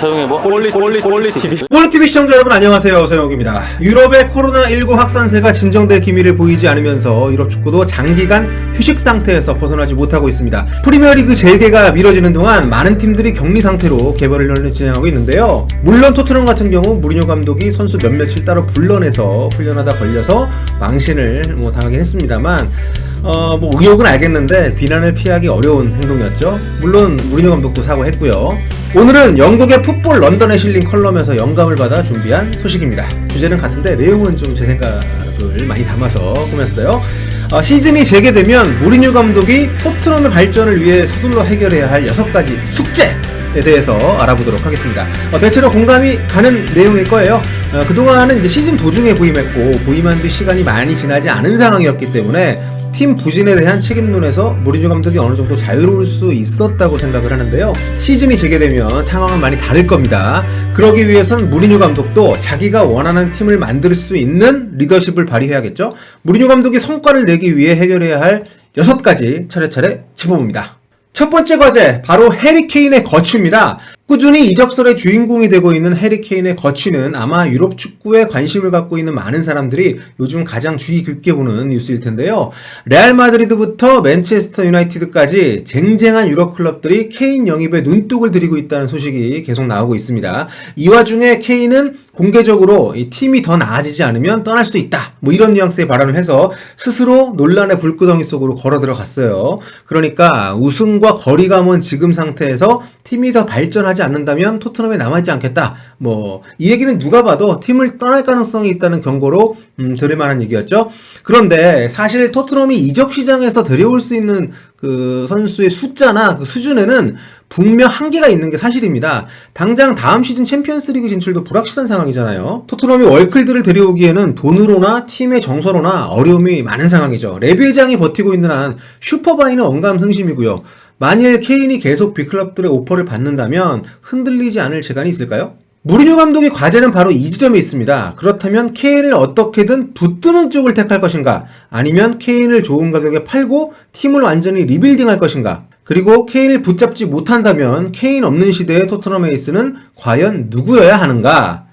서영의 꼴리TV. 꼴리TV 시청자 여러분 안녕하세요. 서영욱입니다. 유럽의 코로나19 확산세가 진정될 기미를 보이지 않으면서 유럽 축구도 장기간 휴식 상태에서 벗어나지 못하고 있습니다. 프리미어리그 재개가 미뤄지는 동안 많은 팀들이 격리 상태로 개발 훈련을 진행하고 있는데요. 물론 토트넘 같은 경우 무리뉴 감독이 선수 몇몇을 따로 불러내서 훈련하다 걸려서 망신을 당하긴 했습니다만 의혹은 알겠는데 비난을 피하기 어려운 행동이었죠. 물론 무리뉴 감독도 사과했고요. 오늘은 영국의 풋볼 런던에 실린 컬럼에서 영감을 받아 준비한 소식입니다. 주제는 같은데 내용은 좀 제 생각을 많이 담아서 꾸몄어요. 시즌이 재개되면 무리뉴 감독이 토트넘의 발전을 위해 서둘러 해결해야 할 6가지 숙제에 대해서 알아보도록 하겠습니다. 대체로 공감이 가는 내용일 거예요. 그동안은 이제 시즌 도중에 부임했고 부임한 뒤 시간이 많이 지나지 않은 상황이었기 때문에 팀 부진에 대한 책임론에서 무리뉴 감독이 어느 정도 자유로울 수 있었다고 생각을 하는데요. 시즌이 재개되면 상황은 많이 다를 겁니다. 그러기 위해선 무리뉴 감독도 자기가 원하는 팀을 만들 수 있는 리더십을 발휘해야겠죠. 무리뉴 감독이 성과를 내기 위해 해결해야 할 6가지 차례차례 짚어봅니다. 첫 번째 과제, 바로 해리 케인의 거취입니다. 꾸준히 이적설의 주인공이 되고 있는 해리 케인의 거취는 아마 유럽 축구에 관심을 갖고 있는 많은 사람들이 요즘 가장 주의 깊게 보는 뉴스일 텐데요. 레알 마드리드부터 맨체스터 유나이티드까지 쟁쟁한 유럽 클럽들이 케인 영입에 눈독을 들이고 있다는 소식이 계속 나오고 있습니다. 이 와중에 케인은 공개적으로 이 팀이 더 나아지지 않으면 떠날 수도 있다, 이런 뉘앙스의 발언을 해서 스스로 논란의 불구덩이 속으로 걸어 들어갔어요. 그러니까 우승과 거리가 먼 지금 상태에서 팀이 더 발전하지 않는다면 토트넘에 남아있지 않겠다, 이 얘기는 누가 봐도 팀을 떠날 가능성이 있다는 경고로 들을 만한 얘기였죠. 그런데 사실 토트넘이 이적 시장에서 데려올 수 있는 그 선수의 숫자나 그 수준에는 분명 한계가 있는 게 사실입니다. 당장 다음 시즌 챔피언스리그 진출도 불확실한 상황이잖아요. 토트넘이 월클들을 데려오기에는 돈으로나 팀의 정서로나 어려움이 많은 상황이죠. 레비 회장이 버티고 있는 한 슈퍼바이는 언감승심이고요. 만일 케인이 계속 빅클럽들의 오퍼를 받는다면 흔들리지 않을 재간이 있을까요? 무리뉴 감독의 과제는 바로 이 지점에 있습니다. 그렇다면 케인을 어떻게든 붙드는 쪽을 택할 것인가? 아니면 케인을 좋은 가격에 팔고 팀을 완전히 리빌딩할 것인가? 그리고 케인을 붙잡지 못한다면 케인 없는 시대의 토트넘 에이스는 과연 누구여야 하는가?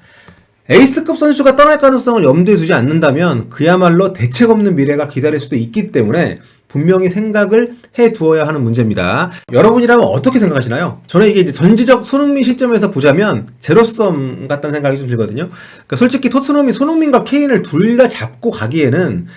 에이스급 선수가 떠날 가능성을 염두에 두지 않는다면 그야말로 대책 없는 미래가 기다릴 수도 있기 때문에 분명히 생각을 해두어야 하는 문제입니다. 여러분이라면 어떻게 생각하시나요? 저는 이게 이제 전지적 손흥민 시점에서 보자면 제로섬 같다는 생각이 좀 들거든요. 그러니까 솔직히 토트넘이 손흥민과 케인을 둘 다 잡고 가기에는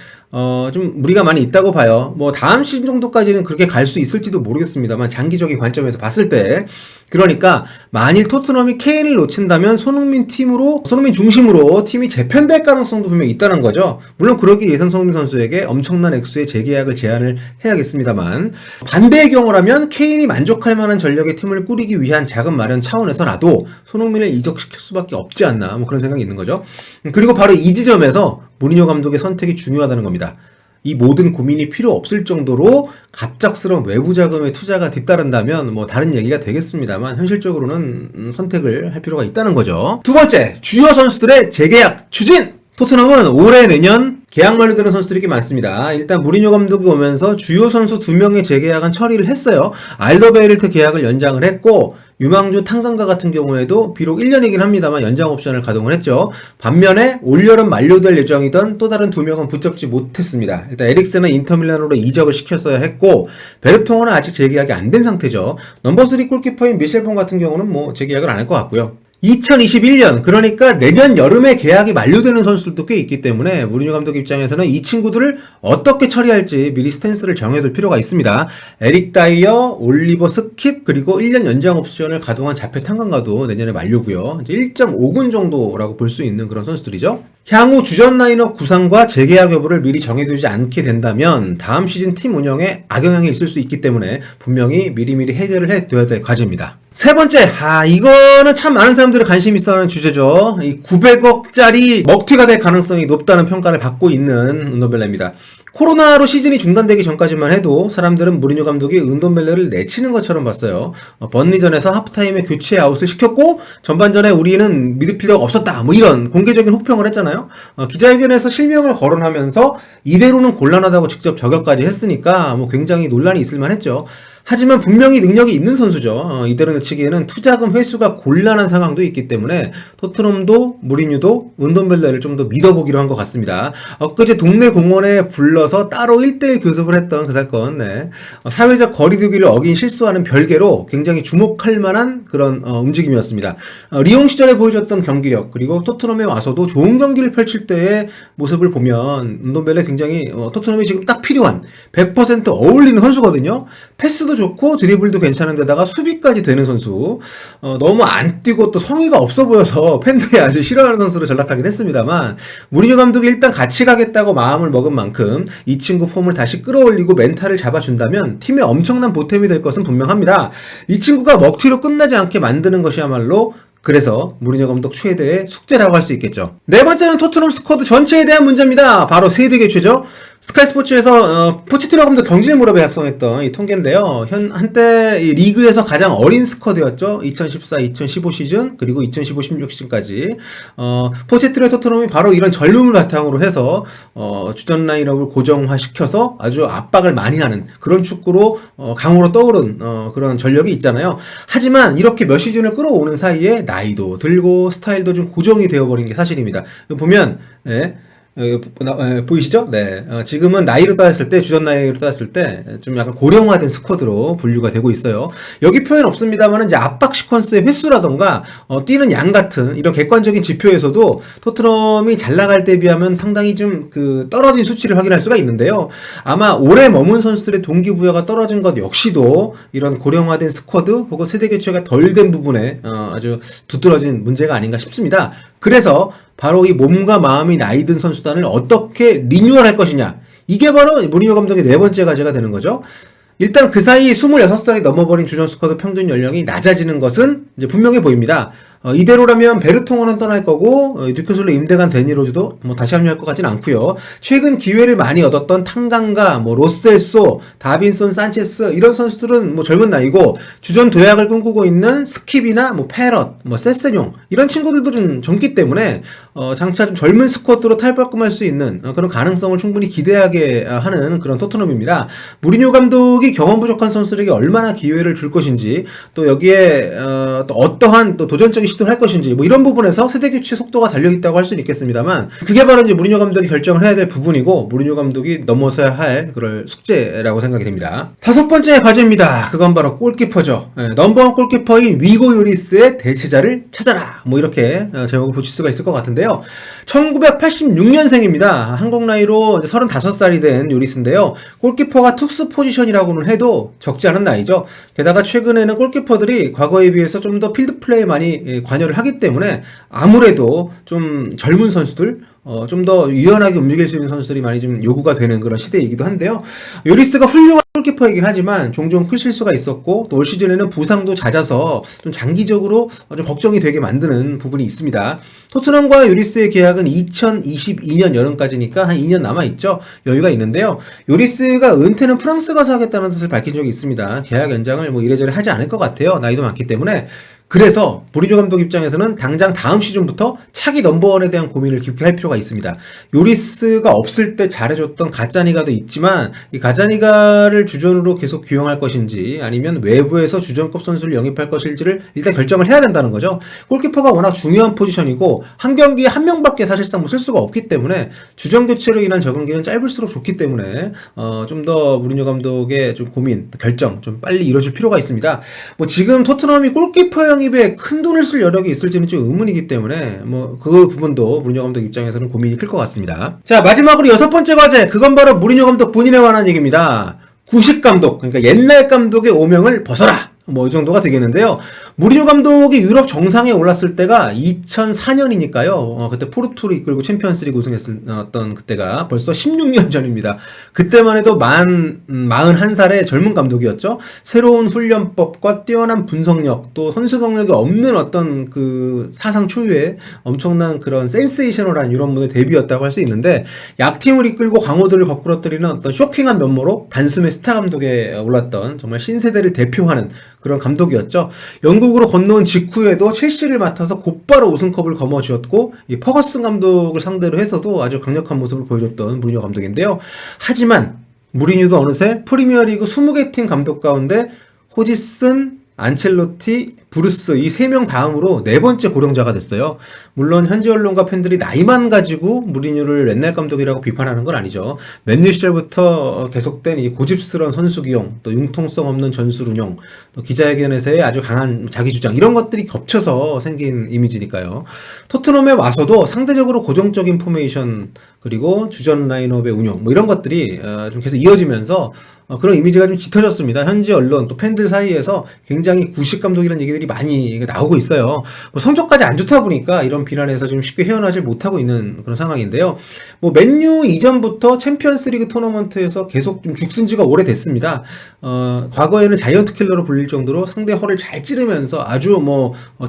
좀 무리가 많이 있다고 봐요. 다음 시즌 정도까지는 그렇게 갈 수 있을지도 모르겠습니다만 장기적인 관점에서 봤을 때, 그러니까 만일 토트넘이 케인을 놓친다면 손흥민 중심으로 팀이 재편될 가능성도 분명히 있다는 거죠. 물론 그러기 위해선 손흥민 선수에게 엄청난 액수의 재계약을 제안을 해야겠습니다만, 반대의 경우라면 케인이 만족할 만한 전력의 팀을 꾸리기 위한 자금 마련 차원에서라도 손흥민을 이적시킬 수밖에 없지 않나, 그런 생각이 있는 거죠. 그리고 바로 이 지점에서 무리뉴 감독의 선택이 중요하다는 겁니다. 이 모든 고민이 필요 없을 정도로 갑작스러운 외부 자금의 투자가 뒤따른다면 다른 얘기가 되겠습니다만 현실적으로는 선택을 할 필요가 있다는 거죠. 두 번째, 주요 선수들의 재계약 추진! 토트넘은 올해 내년 계약 만료되는 선수들이 꽤 많습니다. 일단 무리뉴 감독이 오면서 주요 선수 2명의 재계약은 처리를 했어요. 알더베이르트 계약을 연장을 했고 유망주 탕강가 같은 경우에도 비록 1년이긴 합니다만 연장 옵션을 가동을 했죠. 반면에 올여름 만료될 예정이던 또 다른 2명은 붙잡지 못했습니다. 일단 에릭센은 인터밀란으로 이적을 시켰어야 했고 베르통어는 아직 재계약이 안 된 상태죠. 넘버3 골키퍼인 미셸 폰 같은 경우는 재계약을 안 할 것 같고요. 2021년, 그러니까 내년 여름에 계약이 만료되는 선수들도 꽤 있기 때문에 무리뉴 감독 입장에서는 이 친구들을 어떻게 처리할지 미리 스탠스를 정해둘 필요가 있습니다. 에릭 다이어, 올리버 스킵, 그리고 1년 연장 옵션을 가동한 자페 탕강가도 내년에 만료고요. 이제 1.5군 정도라고 볼 수 있는 그런 선수들이죠. 향후 주전 라인업 구상과 재계약 여부를 미리 정해두지 않게 된다면 다음 시즌 팀 운영에 악영향이 있을 수 있기 때문에 분명히 미리미리 해결을 해둬야 될 과제입니다. 세 번째, 이거는 참 많은 사람들이 관심이 있어 하는 주제죠. 이 900억짜리 먹튀가 될 가능성이 높다는 평가를 받고 있는 은돈벨레입니다. 코로나로 시즌이 중단되기 전까지만 해도 사람들은 무리뉴 감독이 은돈벨레를 내치는 것처럼 봤어요. 번리전에서 하프타임에 교체 아웃을 시켰고 전반전에 우리는 미드필더가 없었다, 이런 공개적인 혹평을 했잖아요. 기자회견에서 실명을 거론하면서 이대로는 곤란하다고 직접 저격까지 했으니까 굉장히 논란이 있을 만했죠. 하지만 분명히 능력이 있는 선수죠. 이대로 내치기에는 투자금 회수가 곤란한 상황도 있기 때문에 토트넘도 무리뉴도 은돈벨레를 좀 더 믿어보기로 한 것 같습니다. 엊그제 동네 공원에 불러서 따로 1대1 교습을 했던 그 사건, 네. 사회적 거리두기를 어긴 실수와는 별개로 굉장히 주목할 만한 그런 움직임이었습니다. 리옹 시절에 보여줬던 경기력, 그리고 토트넘에 와서도 좋은 경기를 펼칠 때의 모습을 보면 은돈벨레 굉장히 토트넘이 지금 딱 필요한 100% 어울리는 선수거든요. 패스도 좋고 드리블도 괜찮은 데다가 수비까지 되는 선수. 너무 안 뛰고 또 성의가 없어 보여서 팬들이 아주 싫어하는 선수로 전락하긴 했습니다만, 무리뉴 감독이 일단 같이 가겠다고 마음을 먹은 만큼 이 친구 폼을 다시 끌어올리고 멘탈을 잡아준다면 팀에 엄청난 보탬이 될 것은 분명합니다. 이 친구가 먹튀로 끝나지 않게 만드는 것이야말로 그래서 무리뉴 감독 최대의 숙제라고 할 수 있겠죠. 네 번째는 토트넘 스쿼드 전체에 대한 문제입니다. 바로 세대 교체죠. 스카이 스포츠에서 포체티노 감독 경질 무렵에 작성했던 이 통계인데요. 한때 이 리그에서 가장 어린 스쿼드였죠. 2014-2015 시즌, 그리고 2015-16 시즌까지. 포체티노 토트넘이 바로 이런 젊음을 바탕으로 해서 주전 라인업을 고정화시켜서 아주 압박을 많이 하는 그런 축구로 강으로 떠오른 그런 전력이 있잖아요. 하지만 이렇게 몇 시즌을 끌어오는 사이에 나이도 들고 스타일도 좀 고정이 되어버린 게 사실입니다. 보면 보이시죠? 네. 지금은 나이로 따졌을 때, 주전 나이로 따졌을 때, 좀 약간 고령화된 스쿼드로 분류가 되고 있어요. 여기 표현 없습니다만, 이제 압박 시퀀스의 횟수라던가, 뛰는 양 같은 이런 객관적인 지표에서도 토트넘이 잘 나갈 때 비하면 상당히 좀 떨어진 수치를 확인할 수가 있는데요. 아마 오래 머문 선수들의 동기부여가 떨어진 것 역시도 이런 고령화된 스쿼드 혹은 세대 교체가 덜 된 부분에 아주 두드러진 문제가 아닌가 싶습니다. 그래서 바로 이 몸과 마음이 나이 든 선수단을 어떻게 리뉴얼할 것이냐, 이게 바로 무리뉴 감독의 네 번째 과제가 되는 거죠. 일단 그 사이 26살이 넘어버린 주전 스쿼드 평균 연령이 낮아지는 것은 이제 분명해 보입니다. 이대로라면 베르통어는 떠날 거고, 뉴캐슬로 임대간 데니로즈도 다시 합류할 것 같지는 않고요. 최근 기회를 많이 얻었던 탕강가, 로셀소, 다빈손, 산체스 이런 선수들은 젊은 나이고, 주전 도약을 꿈꾸고 있는 스킵이나 페럿, 세세뇽 이런 친구들도 좀 젊기 때문에 장차 좀 젊은 스쿼드로 탈바꿈할 수 있는 그런 가능성을 충분히 기대하게 하는 그런 토트넘입니다. 무리뉴 감독이 경험 부족한 선수들에게 얼마나 기회를 줄 것인지, 또 여기에 또 어떠한 또 도전적인 시도를 할 것인지, 이런 부분에서 세대 교체 속도가 달려있다고 할 수는 있겠습니다만, 그게 바로 이제 무리뉴 감독이 결정을 해야 될 부분이고, 무리뉴 감독이 넘어서야 할 그럴 숙제라고 생각이 됩니다. 다섯 번째 과제입니다. 그건 바로 골키퍼죠. 넘버원 골키퍼인 위고 요리스의 대체자를 찾아라, 이렇게 제목을 붙일 수가 있을 것 같은데요. 1986년생입니다. 한국 나이로 이제 35살이 된 요리스인데요. 골키퍼가 특수 포지션이라고는 해도 적지 않은 나이죠. 게다가 최근에는 골키퍼들이 과거에 비해서 좀 더 필드 플레이에 많이 관여를 하기 때문에 아무래도 좀 젊은 선수들, 좀 더 유연하게 움직일 수 있는 선수들이 많이 좀 요구가 되는 그런 시대이기도 한데요. 요리스가 훌륭한 골키퍼이긴 하지만 종종 큰 실수가 있었고, 또 올 시즌에는 부상도 잦아서 좀 장기적으로 좀 걱정이 되게 만드는 부분이 있습니다. 토트넘과 요리스의 계약은 2022년 여름까지니까 한 2년 남아있죠. 여유가 있는데요. 요리스가 은퇴는 프랑스 가서 하겠다는 뜻을 밝힌 적이 있습니다. 계약 연장을 이래저래 하지 않을 것 같아요. 나이도 많기 때문에. 그래서 무리뉴 감독 입장에서는 당장 다음 시즌부터 차기 넘버원에 대한 고민을 깊게 할 필요가 있습니다. 요리스가 없을 때 잘해줬던 가짜니가도 있지만, 이 가짜니가를 주전으로 계속 기용할 것인지 아니면 외부에서 주전급 선수를 영입할 것인지를 일단 결정을 해야 된다는 거죠. 골키퍼가 워낙 중요한 포지션이고 한 경기에 한 명밖에 사실상 쓸 수가 없기 때문에 주전 교체로 인한 적응기는 짧을수록 좋기 때문에 좀 더 무리뉴 감독의 좀 고민, 결정 좀 빨리 이루어질 필요가 있습니다. 지금 토트넘이 골키퍼 영입에 큰 돈을 쓸 여력이 있을지는 좀 의문이기 때문에 그 부분도 무리뉴 감독 입장에서는 고민이 클 것 같습니다. 자, 마지막으로 여섯 번째 과제, 그건 바로 무리뉴 감독 본인에 관한 얘기입니다. 구식 감독, 그러니까 옛날 감독의 오명을 벗어라, 이 정도가 되겠는데요. 무리뉴 감독이 유럽 정상에 올랐을 때가 2004년이니까요. 그때 포르투를 이끌고 챔피언스리그 우승했던 그때가 벌써 16년 전입니다. 그때만 해도 41살의 젊은 감독이었죠. 새로운 훈련법과 뛰어난 분석력, 또 선수 경력이 없는 어떤 그 사상 초유의 엄청난 그런 센세이셔널한 유럽 무대 데뷔였다고 할 수 있는데, 약팀을 이끌고 강호들을 거꾸러뜨리는 어떤 쇼킹한 면모로 단숨에 스타 감독에 올랐던 정말 신세대를 대표하는 그런 감독이었죠. 영국으로 건너온 직후에도 첼시를 맡아서 곧바로 우승컵을 거머쥐었고, 이 퍼거슨 감독을 상대로 해서도 아주 강력한 모습을 보여줬던 무리뉴 감독인데요. 하지만 무리뉴도 어느새 프리미어리그 20개 팀 감독 가운데 호지슨, 안첼로티, 브루스 이 3명 다음으로 4번째 고령자가 됐어요. 물론 현지 언론과 팬들이 나이만 가지고 무리뉴를 옛날 감독이라고 비판하는 건 아니죠. 맨유 시절부터 계속된 이 고집스러운 선수 기용, 또 융통성 없는 전술 운영, 또 기자회견에서의 아주 강한 자기 주장 이런 것들이 겹쳐서 생긴 이미지니까요. 토트넘에 와서도 상대적으로 고정적인 포메이션 그리고 주전 라인업의 운영 뭐 이런 것들이 좀 계속 이어지면서 그런 이미지가 좀 짙어졌습니다. 현지 언론 또 팬들 사이에서 굉장히 구식 감독이라는 얘기들이 많이 나오고 있어요. 뭐 성적까지 안 좋다 보니까 이런 비난에서 좀 쉽게 헤어나질 못하고 있는 그런 상황인데요. 뭐 맨유 이전부터 챔피언스리그 토너먼트에서 계속 좀 죽순 지가 오래됐습니다. 과거에는 자이언트 킬러로 불릴 정도로 상대 허를 잘 찌르면서 아주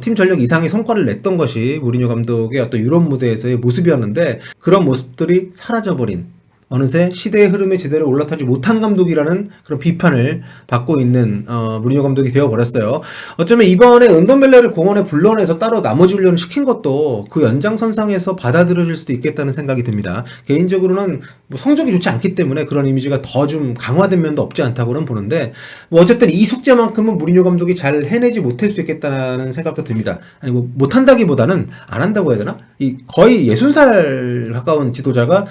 팀 전력 이상의 성과를 냈던 것이 무리뉴 감독의 어떤 유럽 무대에서의 모습이었는데 그런 모습들이 사라져버린 어느새 시대의 흐름에 제대로 올라타지 못한 감독이라는 그런 비판을 받고 있는 무리뉴 감독이 되어버렸어요. 어쩌면 이번에 은돈벨레를 공원에 불러내서 따로 나머지 훈련을 시킨 것도 그 연장선상에서 받아들여질 수도 있겠다는 생각이 듭니다. 개인적으로는 뭐 성적이 좋지 않기 때문에 그런 이미지가 더 좀 강화된 면도 없지 않다고는 보는데 뭐 어쨌든 이 숙제만큼은 무리뉴 감독이 잘 해내지 못할 수 있겠다는 생각도 듭니다. 아니 뭐 못한다기보다는 안 한다고 해야 되나? 이 거의 60살 가까운 지도자가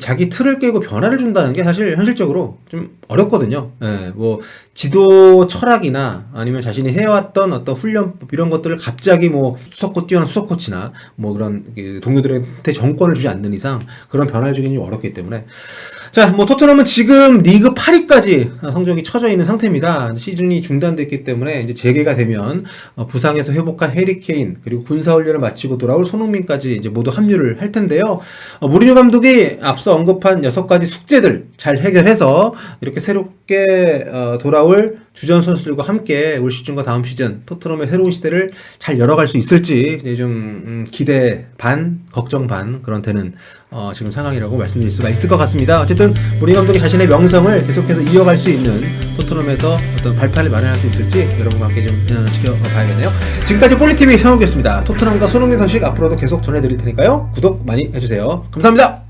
자기 틀을 깨고 변화를 준다는 게 사실 현실적으로 좀 어렵거든요. 예, 뭐 지도 철학이나 아니면 자신이 해왔던 어떤 훈련법 이런 것들을 갑자기 뭐 뛰어난 수석 코치나 뭐 그런 동료들한테 정권을 주지 않는 이상 그런 변화를 주기는 어렵기 때문에 자, 뭐 토트넘은 지금 리그 8위까지 성적이 처져 있는 상태입니다. 시즌이 중단됐기 때문에 이제 재개가 되면 부상에서 회복한 해리 케인 그리고 군사훈련을 마치고 돌아올 손흥민까지 이제 모두 합류를 할 텐데요. 무리뉴 감독이 앞서 언급한 6가지 숙제들 잘 해결해서 이렇게 새롭게 돌아올 주전 선수들과 함께 올 시즌과 다음 시즌 토트넘의 새로운 시대를 잘 열어갈 수 있을지 이제 좀 기대 반, 걱정 반 그런 되는 지금 상황이라고 말씀드릴 수가 있을 것 같습니다. 어쨌든 무리뉴 감독이 자신의 명성을 계속해서 이어갈 수 있는 토트넘에서 어떤 발판을 마련할 수 있을지 여러분과 함께 좀 지켜봐야겠네요. 지금까지 폴리TV 현욱이었습니다. 토트넘과 손흥민 소식 앞으로도 계속 전해드릴 테니까요. 구독 많이 해주세요. 감사합니다.